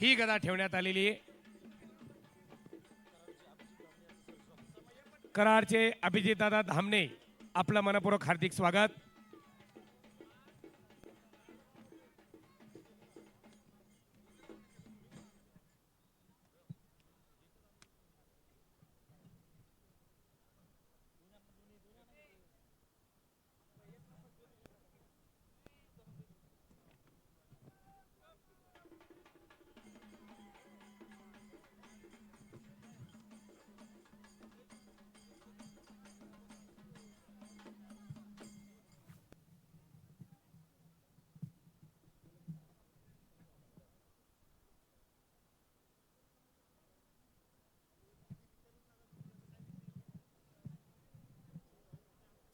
ही गदा ठेवण्यात आलेली आहे। कराडचे अभिजितदादा धामणे आपलं मनपूर्वक हार्दिक स्वागत।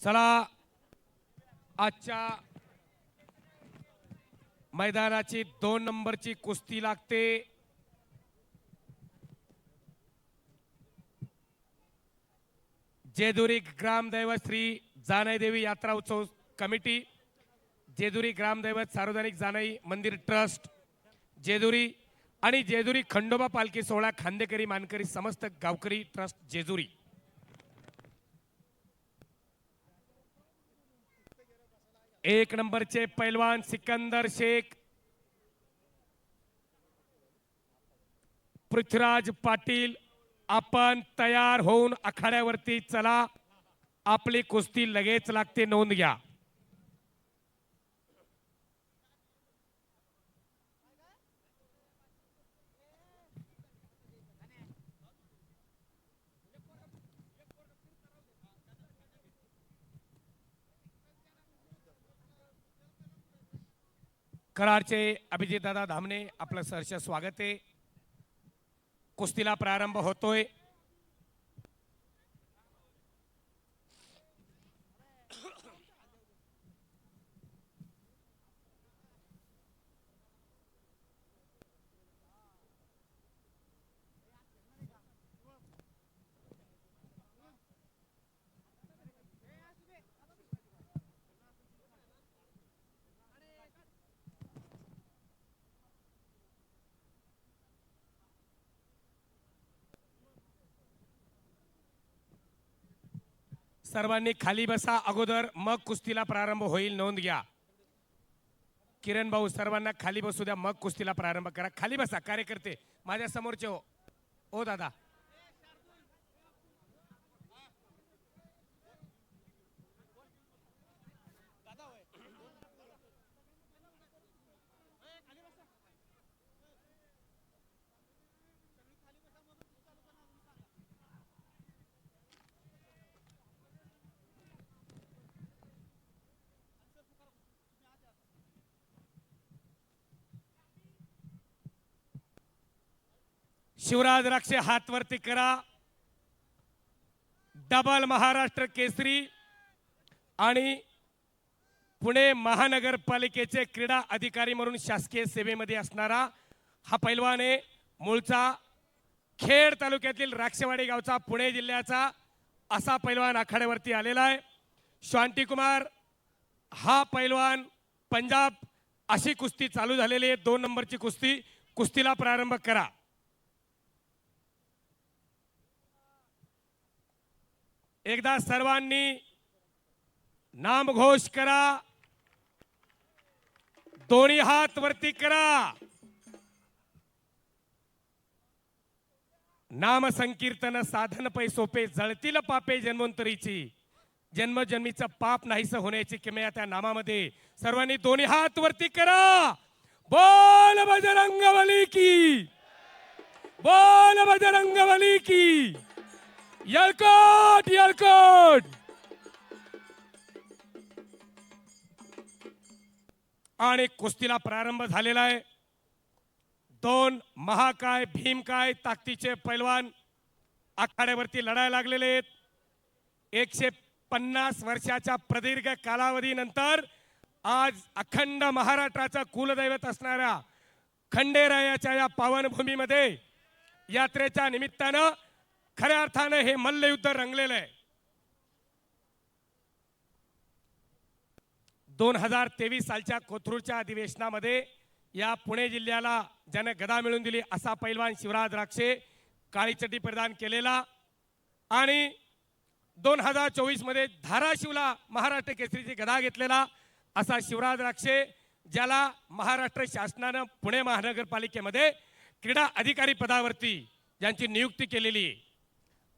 चला आजच्या मैदानाची 2 नंबरची कुस्ती लागते। जेजुरी ग्रामदैवत श्री जानाईदेवी यात्रा उत्सव कमिटी, जेजुरी ग्रामदैवत सार्वजनिक जानाई मंदिर ट्रस्ट जेजुरी आणि जेजुरी खंडोबा पालखी सोहळा खांदेकरी मानकरी समस्त गावकरी ट्रस्ट जेजुरी। एक नंबरचे पैलवान सिकंदर शेख, पृथ्वीराज पाटील, आपण तयार होऊन आखाड्यावरती चला। आपली कुस्ती लगेच लागते, नोंद घ्या। कराडचे अभिजितदादा धामणे आपलं सहर्ष स्वागत आहे। कुस्तीला प्रारंभ होतोय। सर्वांनी खाली बसा अगोदर, मग कुस्तीला प्रारंभ होईल, नोंद घ्या। किरण भाऊ सर्वांना खाली बसू द्या, मग कुस्तीला प्रारंभ करा। खाली बसा कार्यकर्ते माझ्या समोरचे हो। ओ दादा शिवराज राक्षे हात वरती करा। डबल महाराष्ट्र केसरी आणि पुणे महानगरपालिकेचे क्रीडा अधिकारी म्हणून शासकीय सेवेमध्ये असणारा हा पैलवान आहे। मूळचा खेड तालुक्यातील राक्षेवाडी गावचा, पुणे जिल्ह्याचा असा पैलवान आखाड्यावरती आलेला आहे। शांती कुमार हा पैलवान पंजाब। अशी कुस्ती चालू झालेली आहे, 2 नंबरची कुस्ती। कुस्तीला प्रारंभ करा। एकदा सर्वांनी नामघोष करा, दोन्ही हात वरती करा। नाम संकीर्तन साधन पै सोपे, जळतील पापे जन्मोंतरीची, जन्मजन्मीचं पाप नाहीसं होण्याची किमया त्या नामामध्ये। सर्वांनी दोन्ही हात वरती करा। बोल बजरंगबली की, बोल बजरंगबली की। यलकोट यलकोट। आणि कुस्तीला प्रारंभ झालेला आहे। 2 महाकाय भीमकाय ताकदीचे पैलवान आखाड्यावरती लढायला लागलेले आहेत। 150 वर्षाच्या प्रदीर्घ कालावधीनंतर आज अखंड महाराष्ट्राचं कुलदैवत असणाऱ्या खंडेरायाच्या या पावनभूमीमध्ये यात्रेच्या निमित्तानं खऱ्या अर्थानं हे मल्लयुद्ध रंगलेलं आहे। 2023 सालच्या कोथरूडच्या अधिवेशनामध्ये या पुणे जिल्ह्याला ज्याने गदा मिळवून दिली असा पैलवान शिवराज राक्षे, काळी चड्डी प्रदान केलेला आणि 2024 मध्ये धाराशिवला महाराष्ट्र केसरीची गदा घेतलेला असा शिवराज राक्षे, ज्याला महाराष्ट्र शासनानं पुणे महानगरपालिकेमध्ये क्रीडा अधिकारी पदावरती ज्यांची नियुक्ती केलेली आहे.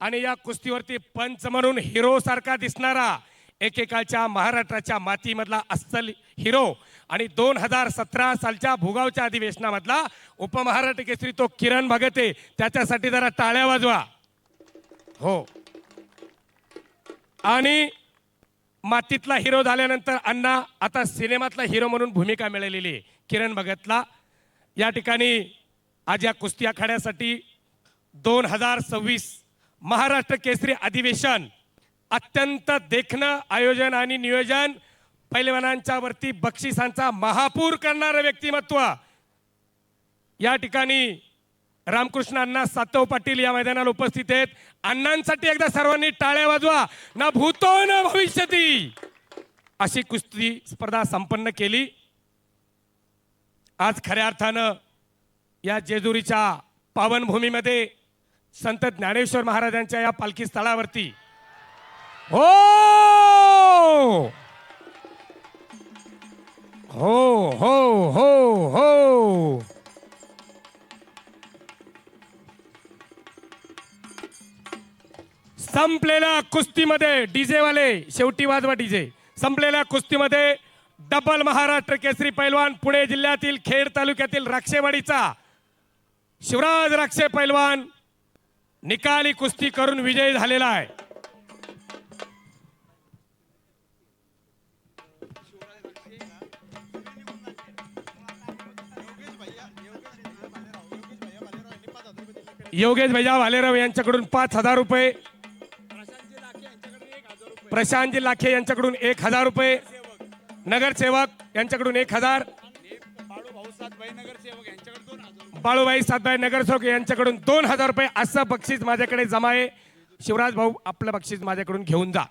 आणि या कुस्तीवरती पंच म्हणून हिरो सारखा दिसणारा एकेकाळच्या महाराष्ट्राच्या मातीमधला अस्सल हिरो आणि 2017 सालच्या भुगावच्या अधिवेशनामधला उपमहाराष्ट्र केसरी तो किरण भगत आहे. त्याच्यासाठी जरा टाळ्या वाजवा. हो. आणि मातीतला हिरो झाल्यानंतर अण्णा आता सिनेमातला हिरो म्हणून भूमिका मिळालेली आहे किरण भगतला. या ठिकाणी आज या कुस्ती आखाड्यासाठी 2026 महाराष्ट्र केसरी अधिवेशन अत्यंत देखणं आयोजन आणि नियोजन, पैलवानांच्या वरती बक्षिसांचा महापूर करणारं व्यक्तिमत्व या ठिकाणी रामकृष्ण अण्णा सातव पाटील या मैदानाला उपस्थित आहेत. अण्णांसाठी एकदा सर्वांनी टाळ्या वाजवा. ना भूतो न भविष्यती अशी कुस्ती स्पर्धा संपन्न केली. आज खऱ्या अर्थानं या जेजुरीच्या पावनभूमीमध्ये संत ज्ञानेश्वर महाराजांच्या या पालखी स्थळावरती हो हो हो हो हो संपलेल्या कुस्तीमध्ये डीजे वाले शेवटी वाजवा डीजे. संपलेल्या कुस्तीमध्ये डबल महाराष्ट्र केसरी पैलवान पुणे जिल्ह्यातील खेड तालुक्यातील राक्षेवाडीचा शिवराज राक्षे पैलवान निकाली कुस्ती करून विजयी झालेला आहे. योगेश भैया भालेराव यांच्याकडून 5,000 रुपये, प्रशांतजी लाखे यांच्याकडून 1,000 रुपये, नगरसेवक यांच्याकडून 1,000, बाळूभाई सातभाई नगरसेवक यांच्याकडून 2,000 रुपये असं बक्षीस माझ्याकडे जमा आहे. शिवराज भाऊ आपलं बक्षीस माझ्याकडून घेऊन जा.